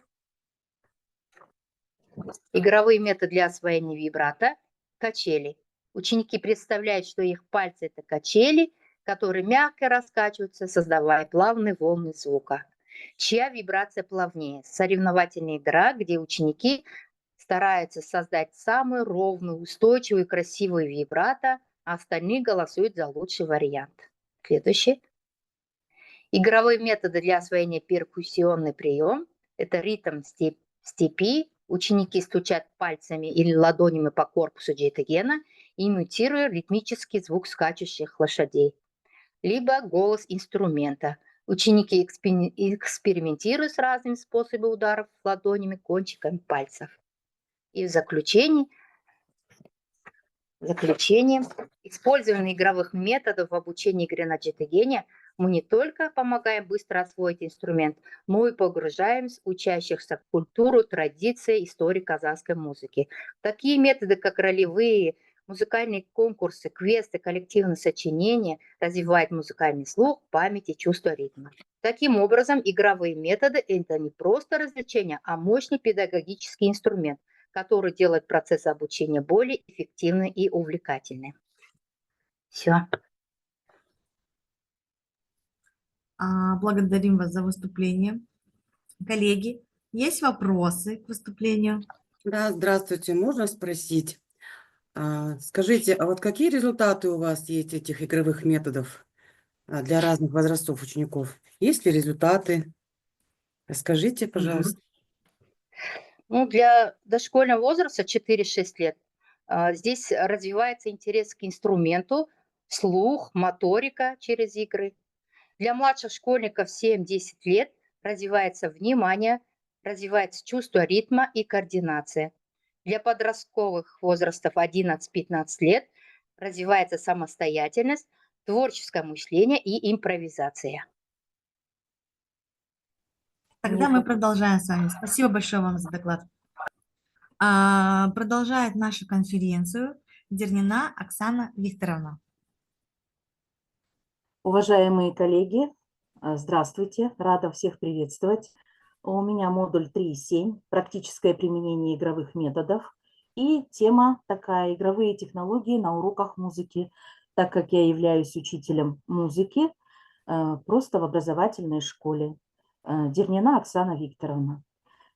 S5: Игровые методы для освоения вибрато. Качели. Ученики представляют, что их пальцы – это качели, которые мягко раскачиваются, создавая плавные волны звука. Чья вибрация плавнее? Соревновательная игра, где ученики стараются создать самую ровную, устойчивую и красивую вибрато, а остальные голосуют за лучший вариант. Следующий. Игровые методы для освоения перкуссионный прием – это ритм степи. Ученики стучат пальцами или ладонями по корпусу джетагена, имитируя ритмический звук скачущих лошадей. Либо голос инструмента. Ученики экспериментируют с разными способами ударов ладонями, кончиками пальцев. И в заключение, использование игровых методов в обучении игре на джетагене мы не только помогаем быстро освоить инструмент, но и погружаем учащихся в культуру, традиции, истории казахской музыки. Такие методы, как ролевые, музыкальные конкурсы, квесты, коллективные сочинения развивают музыкальный слух, память и чувство ритма. Таким образом, игровые методы – это не просто развлечение, а мощный педагогический инструмент, который делает процесс обучения более эффективным и увлекательным. Все.
S1: Благодарим вас за выступление. Коллеги, есть вопросы к выступлению?
S8: Да, здравствуйте. Можно спросить? Скажите, а вот какие результаты у вас есть этих игровых методов для разных возрастов учеников? Есть ли результаты? Расскажите, пожалуйста.
S5: Ну, для дошкольного возраста 4-6 лет здесь развивается интерес к инструменту, слух, моторика через игры. Для младших школьников 7-10 лет развивается внимание, развивается чувство ритма и координация. Для подростковых возрастов 11-15 лет развивается самостоятельность, творческое мышление и импровизация.
S1: Тогда мы продолжаем с вами. Спасибо большое вам за доклад. Продолжает нашу конференцию Дернина Оксана Викторовна.
S9: Уважаемые коллеги, здравствуйте, рада всех приветствовать. У меня модуль 3.7 «Практическое применение игровых методов». И тема такая: игровые технологии на уроках музыки, так как я являюсь учителем музыки просто в образовательной школе. Дернина Оксана Викторовна.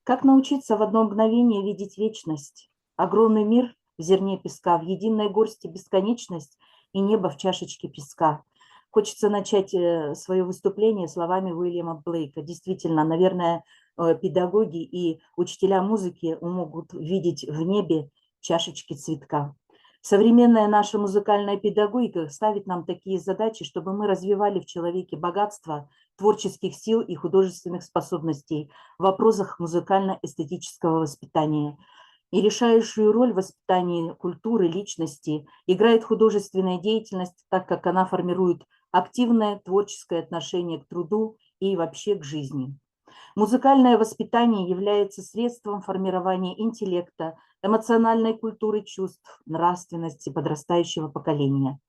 S9: Как научиться в одно мгновение видеть вечность? Огромный мир в зерне песка, в единой горсти бесконечность и небо в чашечке песка. Хочется начать свое выступление словами Уильяма Блейка. Действительно, наверное, педагоги и учителя музыки могут видеть в небе чашечки цветка. Современная наша музыкальная педагогика ставит нам такие задачи, чтобы мы развивали в человеке богатство творческих сил и художественных способностей в вопросах музыкально-эстетического воспитания. И решающую роль в воспитании культуры, личности играет художественная деятельность, так как она формирует активное творческое отношение к труду и вообще к жизни. Музыкальное воспитание является средством формирования интеллекта, эмоциональной культуры чувств, нравственности подрастающего поколения.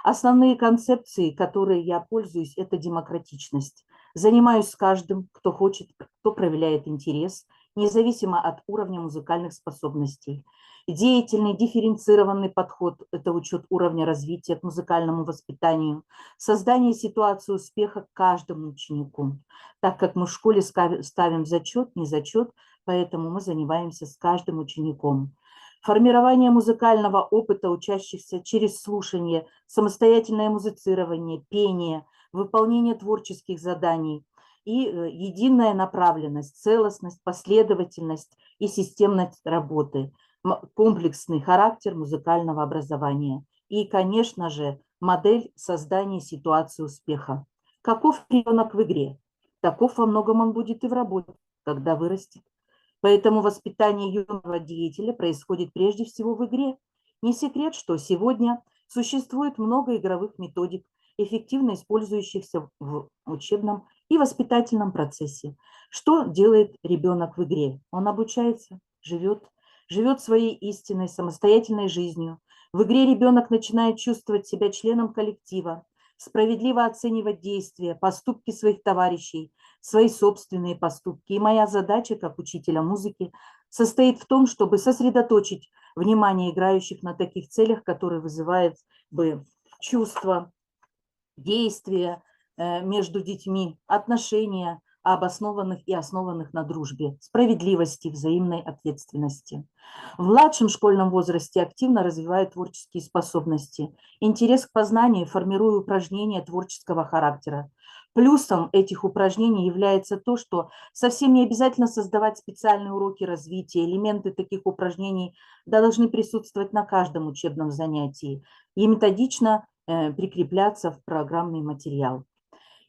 S9: Основные концепции, которые я пользуюсь, это демократичность. Занимаюсь с каждым, кто хочет, кто проявляет интерес, независимо от уровня музыкальных способностей. Деятельный, дифференцированный подход – это учет уровня развития к музыкальному воспитанию, создание ситуации успеха каждому ученику. Так как мы в школе ставим зачет, не зачет, поэтому мы занимаемся с каждым учеником. Формирование музыкального опыта учащихся через слушание, самостоятельное музицирование, пение, выполнение творческих заданий и единая направленность, целостность, последовательность и системность работы, комплексный характер музыкального образования и, конечно же, модель создания ситуации успеха. Каков ребенок в игре, таков во многом он будет и в работе, когда вырастет. Поэтому воспитание юного деятеля происходит прежде всего в игре. Не секрет, что сегодня существует много игровых методик, эффективно использующихся в учебном и воспитательном процессе. Что делает ребенок в игре? Он обучается, живет своей истинной, самостоятельной жизнью. В игре ребенок начинает чувствовать себя членом коллектива, справедливо оценивать действия, поступки своих товарищей, свои собственные поступки. И моя задача, как учителя музыки, состоит в том, чтобы сосредоточить внимание играющих на таких целях, которые вызывают бы чувства, действия между детьми, отношения, обоснованных и основанных на дружбе, справедливости, взаимной ответственности. В младшем школьном возрасте активно развивают творческие способности. Интерес к познанию формирует упражнения творческого характера. Плюсом этих упражнений является то, что совсем не обязательно создавать специальные уроки развития. Элементы таких упражнений должны присутствовать на каждом учебном занятии и методично прикрепляться в программный материал.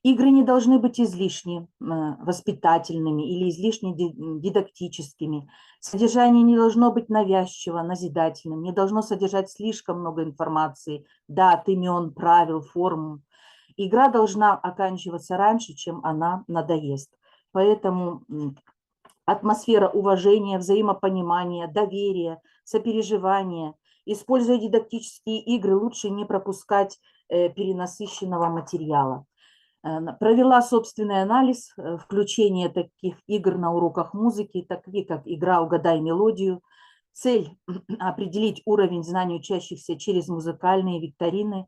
S9: Игры не должны быть излишне воспитательными или излишне дидактическими. Содержание не должно быть навязчиво, назидательным, не должно содержать слишком много информации, дат, имен, правил, формул. Игра должна оканчиваться раньше, чем она надоест. Поэтому атмосфера уважения, взаимопонимания, доверия, сопереживания. Используя дидактические игры, лучше не пропускать перенасыщенного материала. Провела собственный анализ включения таких игр на уроках музыки, такие как игра «Угадай мелодию». Цель – определить уровень знаний учащихся через музыкальные викторины,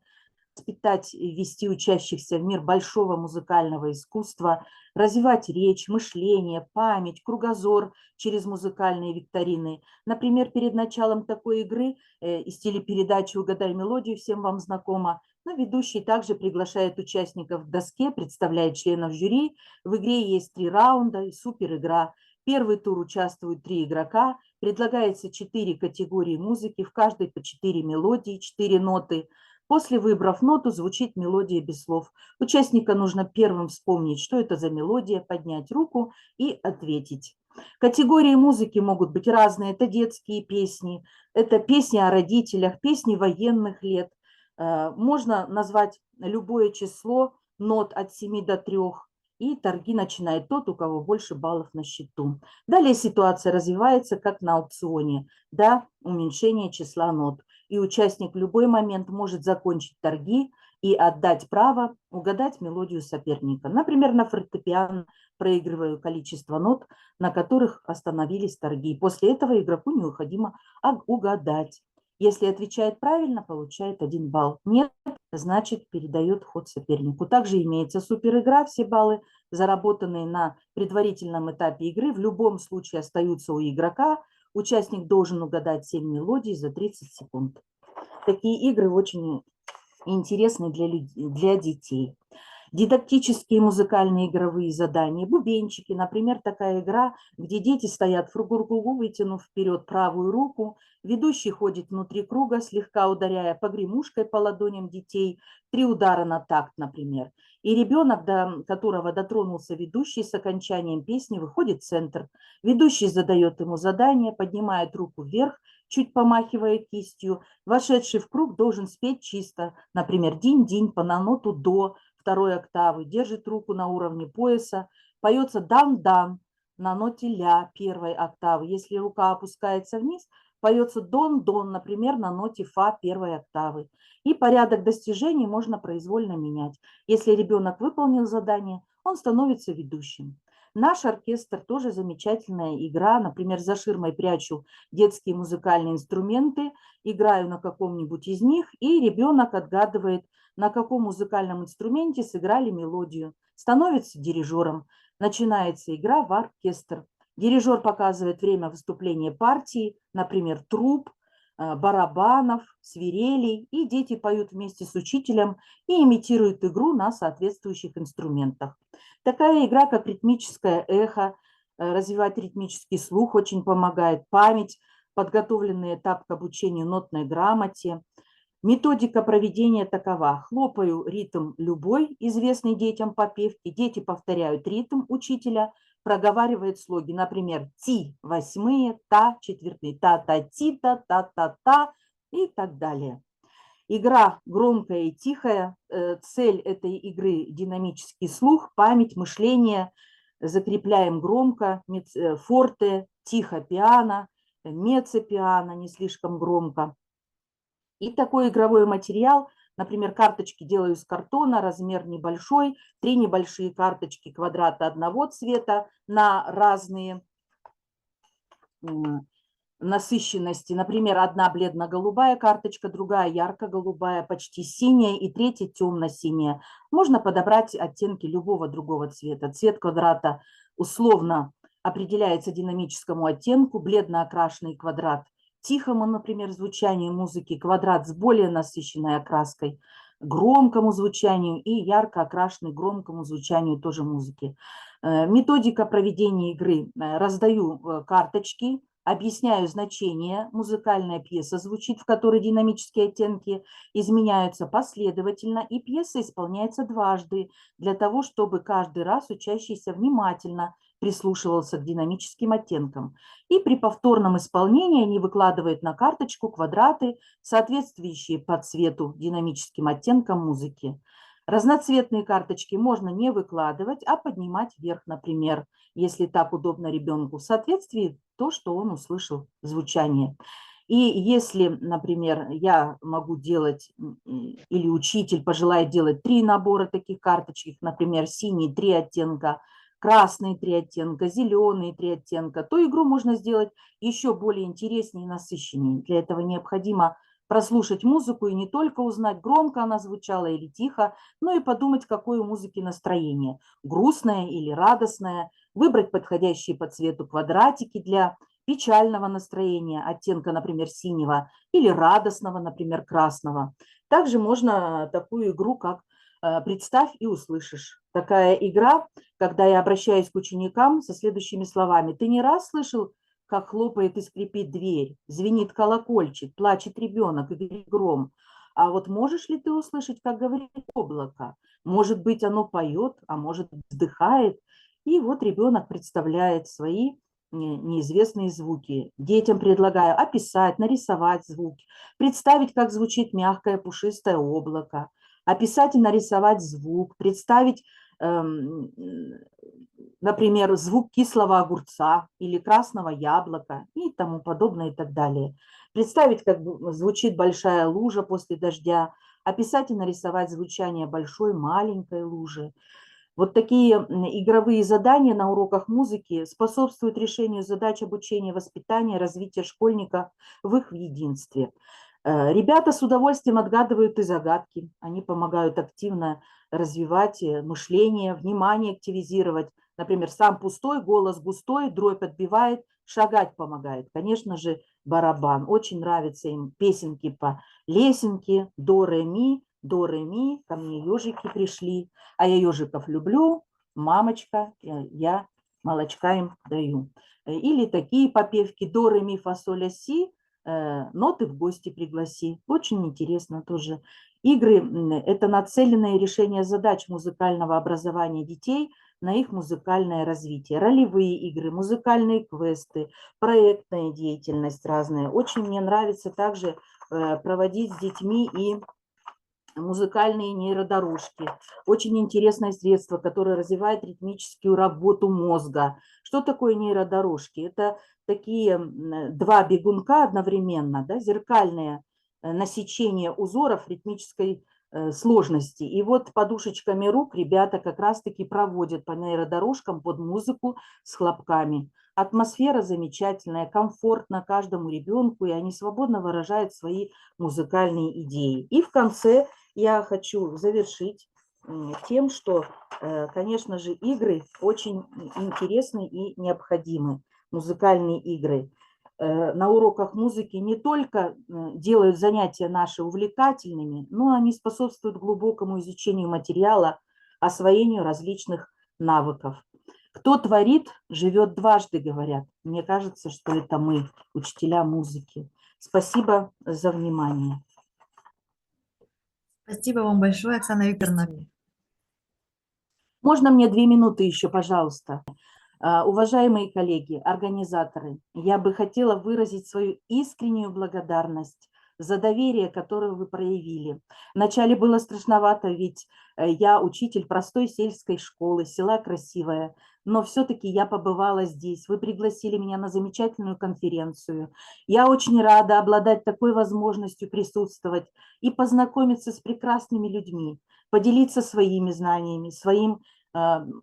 S9: воспитать и ввести учащихся в мир большого музыкального искусства, развивать речь, мышление, память, кругозор через музыкальные викторины. Например, перед началом такой игры из телепередачи «Угадай мелодию», всем вам знакомо, но ведущий также приглашает участников к доске, представляет членов жюри. В игре есть 3 раунда и суперигра. Первый тур участвуют 3 игрока, предлагается 4 категории музыки, в каждой по 4 мелодии, 4 ноты. После, выбрав ноту, звучит мелодия без слов. Участника нужно первым вспомнить, что это за мелодия, поднять руку и ответить. Категории музыки могут быть разные. Это детские песни, это песни о родителях, песни военных лет. Можно назвать любое число нот от 7 до 3, и торги начинает тот, у кого больше баллов на счету. Далее ситуация развивается, как на аукционе, до уменьшения числа нот. И участник в любой момент может закончить торги и отдать право угадать мелодию соперника. Например, на фортепиано проигрываю количество нот, на которых остановились торги. После этого игроку необходимо угадать. Если отвечает правильно, получает 1 балл. Нет, значит, передает ход сопернику. Также имеется суперигра. Все баллы, заработанные на предварительном этапе игры, в любом случае остаются у игрока. Участник должен угадать 7 мелодий за 30 секунд. Такие игры очень интересны для детей. Дидактические музыкальные игровые задания, бубенчики, например, такая игра, где дети стоят в кругу, вытянув вперед правую руку, ведущий ходит внутри круга, слегка ударяя погремушкой по ладоням детей, 3 удара на такт, например. И ребенок, до которого дотронулся ведущий, с окончанием песни выходит в центр. Ведущий задает ему задание, поднимает руку вверх, чуть помахивая кистью. Вошедший в круг должен спеть чисто, например, динь-динь по на ноту до 2 октавы, держит руку на уровне пояса, поется дан-дан на ноте ля 1 октавы. Если рука опускается вниз, поется дон-дон, например, на ноте фа 1 октавы. И порядок достижений можно произвольно менять. Если ребенок выполнил задание, он становится ведущим. Наш оркестр тоже замечательная игра. Например, за ширмой прячу детские музыкальные инструменты, играю на каком-нибудь из них, и ребенок отгадывает, на каком музыкальном инструменте сыграли мелодию. Становится дирижером. Начинается игра в оркестр. Дирижер показывает время выступления партии, например, труб, барабанов, свирелей, и дети поют вместе с учителем и имитируют игру на соответствующих инструментах. Такая игра, как ритмическое эхо, развивать ритмический слух очень помогает, память, подготовленный этап к обучению нотной грамоте. Методика проведения такова. Хлопаю ритм любой, известный детям попевки, дети повторяют ритм учителя, проговаривает слоги, например, ти 8, та 4, та-та-ти-та, та-та-та и так далее. Игра громкая и тихая. Цель этой игры – динамический слух, память, мышление. Закрепляем громко, форте, тихо пиано, меццо пиано, не слишком громко. И такой игровой материал, например, карточки делаю из картона, размер небольшой, 3 небольшие карточки квадрата одного цвета на разные насыщенности. Например, одна бледно-голубая карточка, другая ярко-голубая, почти синяя и третья темно-синяя. Можно подобрать оттенки любого другого цвета. Цвет квадрата условно определяется динамическому оттенку, бледно окрашенный квадрат тихому, например, звучанию музыки, квадрат с более насыщенной окраской, громкому звучанию и ярко окрашенной громкому звучанию тоже музыки. Методика проведения игры. Раздаю карточки, объясняю значение. Музыкальная пьеса звучит, в которой динамические оттенки изменяются последовательно, и пьеса исполняется дважды, для того, чтобы каждый раз учащийся внимательно прислушивался к динамическим оттенкам. И при повторном исполнении они выкладывают на карточку квадраты, соответствующие по цвету динамическим оттенкам музыки. Разноцветные карточки можно не выкладывать, а поднимать вверх, например, если так удобно ребенку, в соответствии то, что он услышал звучание. И если, например, я могу делать, или учитель пожелает делать 3 набора таких карточек, например, синий 3 оттенка, красный 3 оттенка, зеленый 3 оттенка, то игру можно сделать еще более интереснее и насыщеннее. Для этого необходимо прослушать музыку и не только узнать, громко она звучала или тихо, но и подумать, какое у музыки настроение, грустное или радостное, выбрать подходящие по цвету квадратики для печального настроения, оттенка, например, синего, или радостного, например, красного. Также можно такую игру, как «Представь и услышишь». Такая игра, когда я обращаюсь к ученикам со следующими словами. Ты не раз слышал, как хлопает и скрипит дверь, звенит колокольчик, плачет ребенок и горит гром? А вот можешь ли ты услышать, как говорит облако? Может быть, оно поет, а может, вздыхает. И вот ребенок представляет свои неизвестные звуки. Детям предлагаю описать, нарисовать звуки, представить, как звучит мягкое пушистое облако, описать и нарисовать звук, представить, например, звук кислого огурца или красного яблока и тому подобное и так далее. Представить, как звучит большая лужа после дождя, описать и нарисовать звучание большой, маленькой лужи. Вот такие игровые задания на уроках музыки способствуют решению задач обучения, воспитания, развития школьника в их единстве. Ребята с удовольствием отгадывают и загадки. Они помогают активно развивать мышление, внимание активизировать. Например, сам пустой, голос густой, дробь отбивает, шагать помогает. Конечно же, барабан. Очень нравятся им песенки по лесенке, до, ре, ми, ко мне ежики пришли, а я ежиков люблю, мамочка, я молочка им даю. Или такие попевки, до, ре, ми, фа, соль, ля, си, ноты в гости пригласи. Очень интересно тоже. Игры – это нацеленное решение задач музыкального образования детей на их музыкальное развитие. Ролевые игры, музыкальные квесты, проектная деятельность разная. Очень мне нравится также проводить с детьми и музыкальные нейродорожки. Очень интересное средство, которое развивает ритмическую работу мозга. Что такое нейродорожки? Это такие 2 бегунка одновременно, да, зеркальное насечение узоров ритмической сложности. И вот подушечками рук ребята как раз-таки проводят по нейродорожкам под музыку с хлопками. Атмосфера замечательная, комфортно каждому ребенку, и они свободно выражают свои музыкальные идеи. И в конце я хочу завершить тем, что, конечно же, игры очень интересны и необходимы, музыкальные игры. На уроках музыки не только делают занятия наши увлекательными, но они способствуют глубокому изучению материала, освоению различных навыков. Кто творит, живет дважды, говорят. Мне кажется, что это мы, учителя музыки. Спасибо за внимание.
S1: Спасибо вам большое, Оксана Викторовна.
S9: Можно мне 2 минуты еще, пожалуйста? Уважаемые коллеги, организаторы, я бы хотела выразить свою искреннюю благодарность за доверие, которое вы проявили. Вначале было страшновато, ведь я учитель простой сельской школы, села Красивое, но все-таки я побывала здесь. Вы пригласили меня на замечательную конференцию. Я очень рада обладать такой возможностью присутствовать и познакомиться с прекрасными людьми, поделиться своими знаниями, своим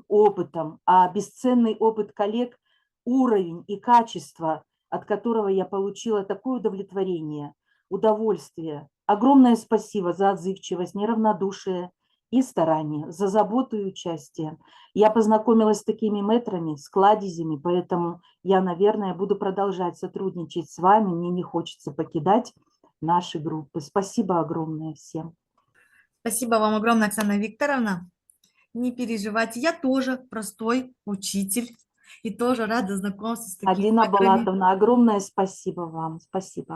S9: опытом, а бесценный опыт коллег, уровень и качество, от которого я получила такое удовлетворение, удовольствие. Огромное спасибо за отзывчивость, неравнодушие и старание, за заботу и участие. Я познакомилась с такими мэтрами, с кладезями, поэтому я, наверное, буду продолжать сотрудничать с вами. Мне не хочется покидать наши группы. Спасибо огромное всем.
S1: Спасибо вам огромное, Оксана Викторовна. Не переживайте, я тоже простой учитель и тоже рада знакомству с такими
S9: Алина
S1: мэтрами.
S9: Булатовна, огромное спасибо вам. Спасибо.